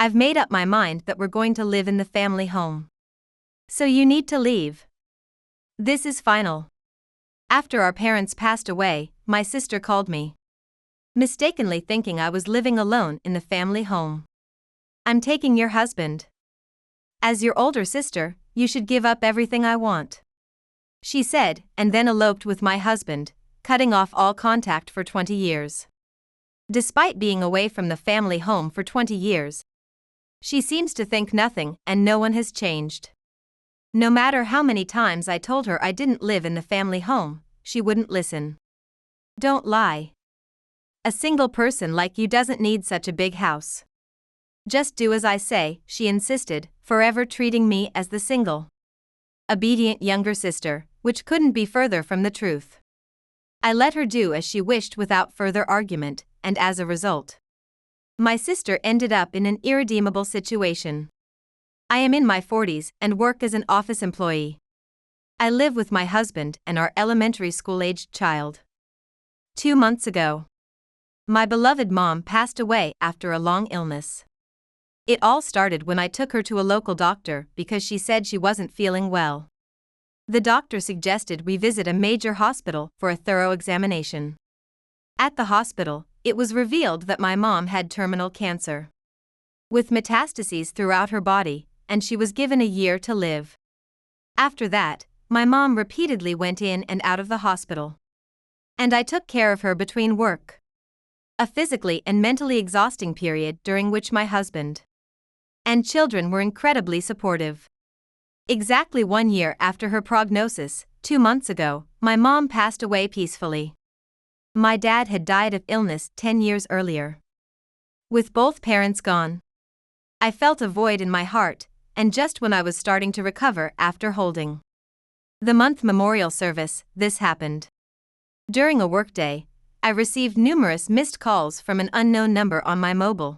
I've made up my mind that we're going to live in the family home. So you need to leave. This is final. After our parents passed away, my sister called me, mistakenly thinking I was living alone in the family home. I'm taking your husband. As your older sister, you should give up everything I want, she said, and then eloped with my husband, cutting off all contact for 20 years. Despite being away from the family home for 20 years, she seems to think nothing and no one has changed. No matter how many times I told her I didn't live in the family home, she wouldn't listen. Don't lie. A single person like you doesn't need such a big house. Just do as I say, she insisted, forever treating me as the single, obedient younger sister, which couldn't be further from the truth. I let her do as she wished without further argument, and as a result, my sister ended up in an irredeemable situation. I am in my 40s and work as an office employee. I live with my husband and our elementary school-aged child. 2 months ago, my beloved mom passed away after a long illness. It all started when I took her to a local doctor because she said she wasn't feeling well. The doctor suggested we visit a major hospital for a thorough examination. At the hospital, it was revealed that my mom had terminal cancer, with metastases throughout her body, and she was given a year to live. After that, my mom repeatedly went in and out of the hospital, and I took care of her between work. A physically and mentally exhausting period during which my husband and children were incredibly supportive. Exactly 1 year after her prognosis, 2 months ago, my mom passed away peacefully. My dad had died of illness 10 years earlier. With both parents gone, I felt a void in my heart, and just when I was starting to recover after holding the month memorial service, this happened. During a workday, I received numerous missed calls from an unknown number on my mobile,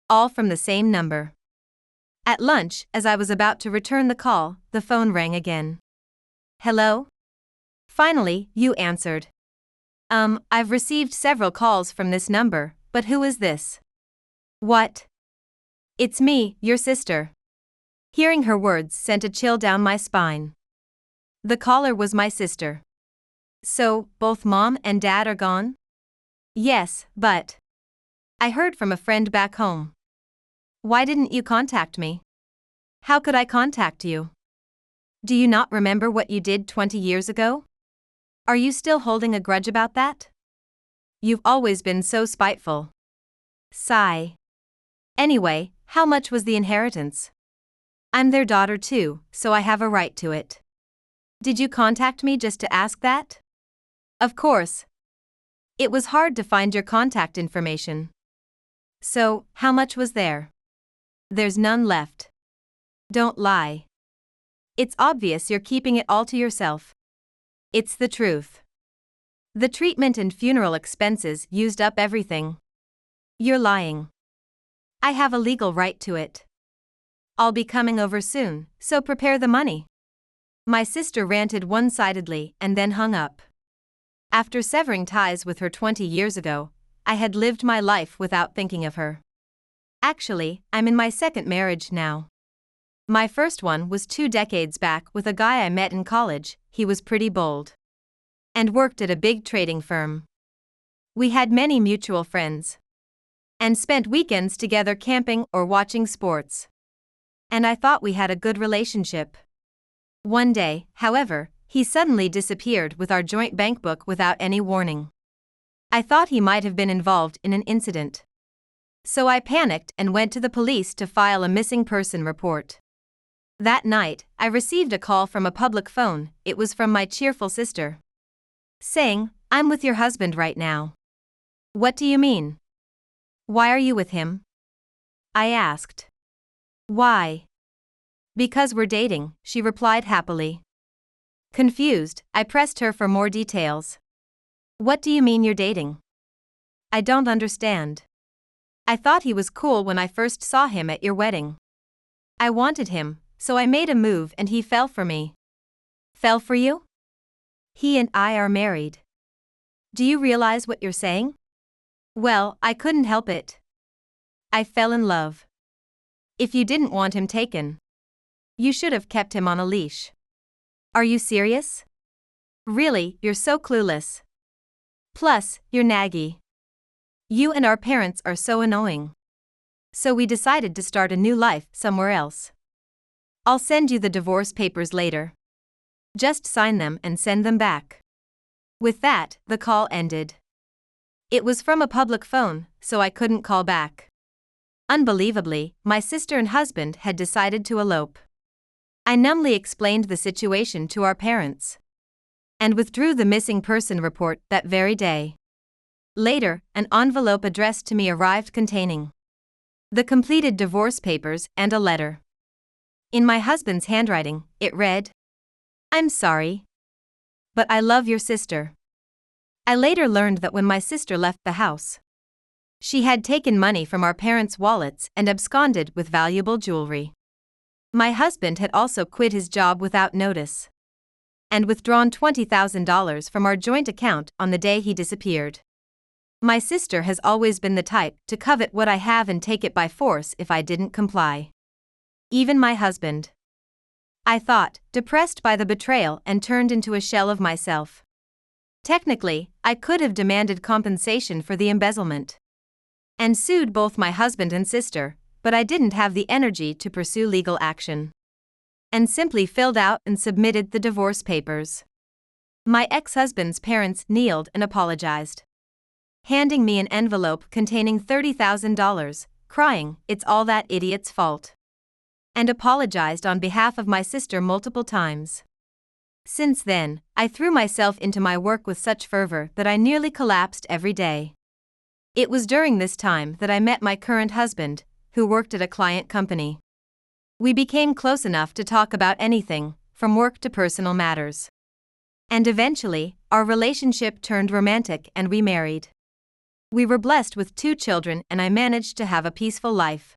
all from the same number. At lunch, as I was about to return the call, the phone rang again. Hello? Finally, you answered. I've received several calls from this number, but who is this? What? It's me, your sister. Hearing her words sent a chill down my spine. The caller was my sister. So, both mom and dad are gone? Yes, but I heard from a friend back home. Why didn't you contact me? How could I contact you? Do you not remember what you did 20 years ago? Are you still holding a grudge about that? You've always been so spiteful. Sigh. Anyway, how much was the inheritance? I'm their daughter too, so I have a right to it. Did you contact me just to ask that? Of course. It was hard to find your contact information. So, how much was there? There's none left. Don't lie. It's obvious you're keeping it all to yourself. It's the truth. The treatment and funeral expenses used up everything. You're lying. I have a legal right to it. I'll be coming over soon, so prepare the money. My sister ranted one-sidedly and then hung up. After severing ties with her 20 years ago, I had lived my life without thinking of her. Actually, I'm in my second marriage now. My first one was 2 decades back with a guy I met in college. He was pretty bold and worked at a big trading firm. We had many mutual friends and spent weekends together camping or watching sports. And I thought we had a good relationship. One day, however, he suddenly disappeared with our joint bank book without any warning. I thought he might have been involved in an incident. So I panicked and went to the police to file a missing person report. That night, I received a call from a public phone. It was from my cheerful sister, saying, "I'm with your husband right now." What do you mean? Why are you with him? I asked. Why? Because we're dating, she replied happily. Confused, I pressed her for more details. What do you mean you're dating? I don't understand. I thought he was cool when I first saw him at your wedding. I wanted him, so I made a move and he fell for me. Fell for you? He and I are married. Do you realize what you're saying? Well, I couldn't help it. I fell in love. If you didn't want him taken, you should have kept him on a leash. Are you serious? Really, you're so clueless. Plus, you're naggy. You and our parents are so annoying. So we decided to start a new life somewhere else. I'll send you the divorce papers later. Just sign them and send them back. With that, the call ended. It was from a public phone, so I couldn't call back. Unbelievably, my sister and husband had decided to elope. I numbly explained the situation to our parents and withdrew the missing person report that very day. Later, an envelope addressed to me arrived containing the completed divorce papers and a letter. In my husband's handwriting, it read, "I'm sorry, but I love your sister." I later learned that when my sister left the house, she had taken money from our parents' wallets and absconded with valuable jewelry. My husband had also quit his job without notice and withdrawn $20,000 from our joint account on the day he disappeared. My sister has always been the type to covet what I have and take it by force if I didn't comply. Even my husband. I thought, depressed by the betrayal and turned into a shell of myself. Technically, I could have demanded compensation for the embezzlement and sued both my husband and sister, but I didn't have the energy to pursue legal action and simply filled out and submitted the divorce papers. My ex-husband's parents kneeled and apologized, handing me an envelope containing $30,000, crying, "It's all that idiot's fault," and apologized on behalf of my sister multiple times. Since then, I threw myself into my work with such fervor that I nearly collapsed every day. It was during this time that I met my current husband, who worked at a client company. We became close enough to talk about anything, from work to personal matters. And eventually, our relationship turned romantic and we married. We were blessed with 2 children and I managed to have a peaceful life.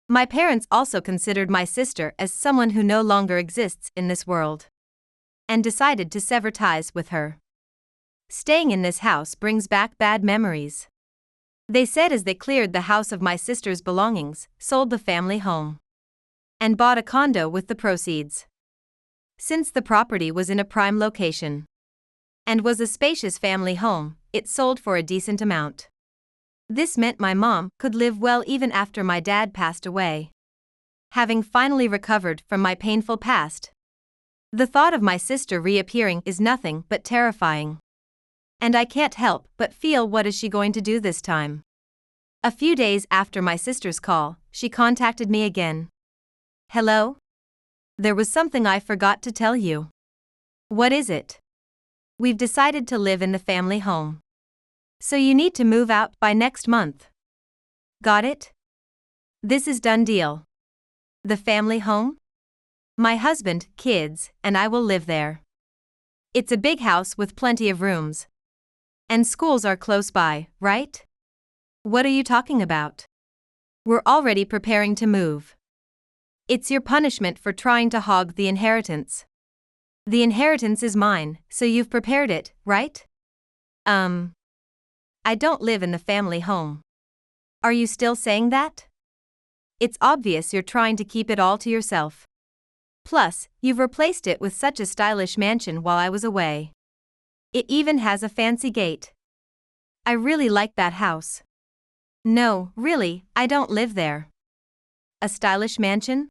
My parents also considered my sister as someone who no longer exists in this world and decided to sever ties with her. Staying in this house brings back bad memories, they said as they cleared the house of my sister's belongings, sold the family home, and bought a condo with the proceeds. Since the property was in a prime location and was a spacious family home, it sold for a decent amount. This meant my mom could live well even after my dad passed away. Having finally recovered from my painful past, the thought of my sister reappearing is nothing but terrifying. And I can't help but feel, what is she going to do this time? A few days after my sister's call, she contacted me again. "Hello? There was something I forgot to tell you." "What is it?" "We've decided to live in the family home. So you need to move out by next month." "Got it? This is done deal." "The family home?" "My husband, kids, and I will live there. It's a big house with plenty of rooms. And schools are close by, right?" "What are you talking about?" "We're already preparing to move. It's your punishment for trying to hog the inheritance." "The inheritance is mine, so you've prepared it, right?" I don't live in the family home." "Are you still saying that?" "It's obvious you're trying to keep it all to yourself. Plus, you've replaced it with such a stylish mansion while I was away. It even has a fancy gate. I really like that house." "No, really, I don't live there." "A stylish mansion?"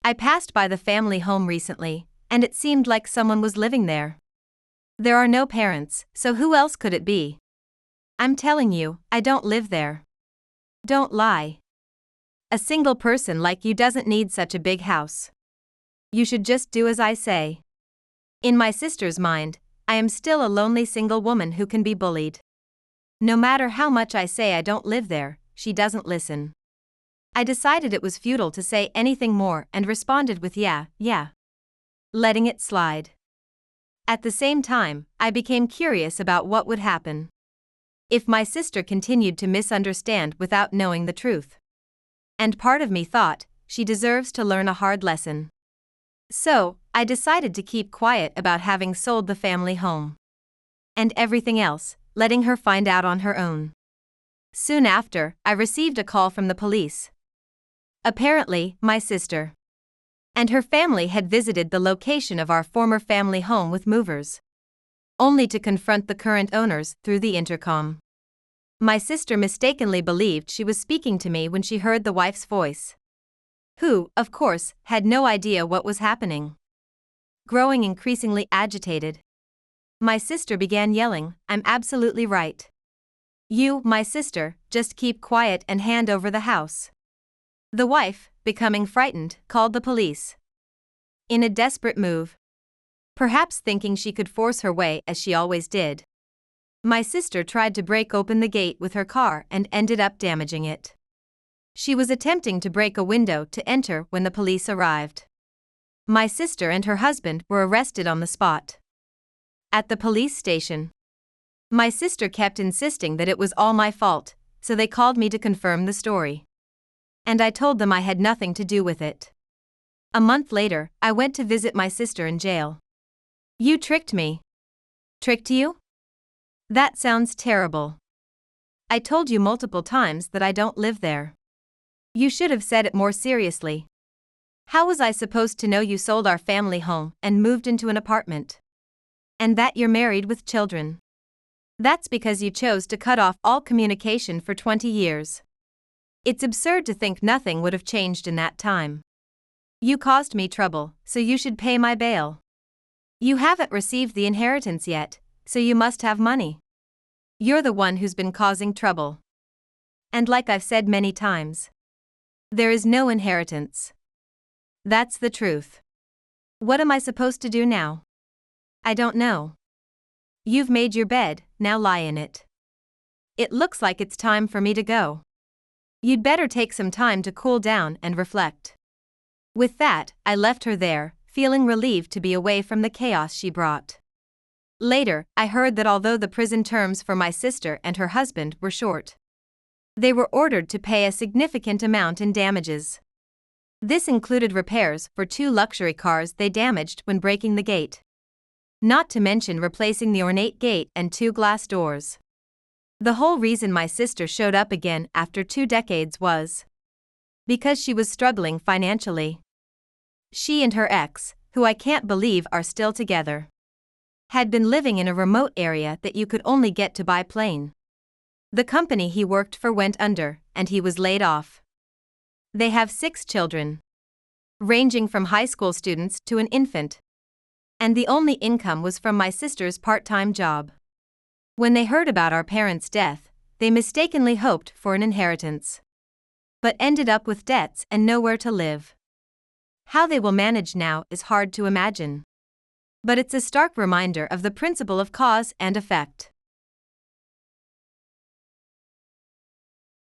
"I passed by the family home recently, and it seemed like someone was living there. There are no parents, so who else could it be?" "I'm telling you, I don't live there." "Don't lie. A single person like you doesn't need such a big house. You should just do as I say." In my sister's mind, I am still a lonely single woman who can be bullied. No matter how much I say I don't live there, she doesn't listen. I decided it was futile to say anything more and responded with yeah, letting it slide. At the same time, I became curious about what would happen if my sister continued to misunderstand without knowing the truth. And part of me thought, she deserves to learn a hard lesson. So, I decided to keep quiet about having sold the family home and everything else, letting her find out on her own. Soon after, I received a call from the police. Apparently, my sister and her family had visited the location of our former family home with movers, only to confront the current owners through the intercom. My sister mistakenly believed she was speaking to me when she heard the wife's voice, who, of course, had no idea what was happening. Growing increasingly agitated, my sister began yelling, "I'm absolutely right. You, my sister, just keep quiet and hand over the house." The wife, becoming frightened, called the police. In a desperate move, perhaps thinking she could force her way as she always did, my sister tried to break open the gate with her car and ended up damaging it. She was attempting to break a window to enter when the police arrived. My sister and her husband were arrested on the spot. At the police station, my sister kept insisting that it was all my fault, so they called me to confirm the story. And I told them I had nothing to do with it. A month later, I went to visit my sister in jail. "You tricked me." "Tricked you? That sounds terrible. I told you multiple times that I don't live there. You should have said it more seriously. How was I supposed to know you sold our family home and moved into an apartment? And that you're married with children? That's because you chose to cut off all communication for 20 years. It's absurd to think nothing would have changed in that time. You caused me trouble, so you should pay my bail. You haven't received the inheritance yet, so you must have money. You're the one who's been causing trouble. And like I've said many times, there is no inheritance. That's the truth. What am I supposed to do now? I don't know. You've made your bed, now lie in it. It looks like it's time for me to go. You'd better take some time to cool down and reflect." With that, I left her there, feeling relieved to be away from the chaos she brought. Later, I heard that although the prison terms for my sister and her husband were short, they were ordered to pay a significant amount in damages. This included repairs for 2 luxury cars they damaged when breaking the gate, not to mention replacing the ornate gate and 2 glass doors. The whole reason my sister showed up again after 2 decades was because she was struggling financially. She and her ex, who I can't believe are still together, had been living in a remote area that you could only get to by plane. The company he worked for went under, and he was laid off. They have 6 children, ranging from high school students to an infant. And the only income was from my sister's part-time job. When they heard about our parents' death, they mistakenly hoped for an inheritance, but ended up with debts and nowhere to live. How they will manage now is hard to imagine. But it's a stark reminder of the principle of cause and effect.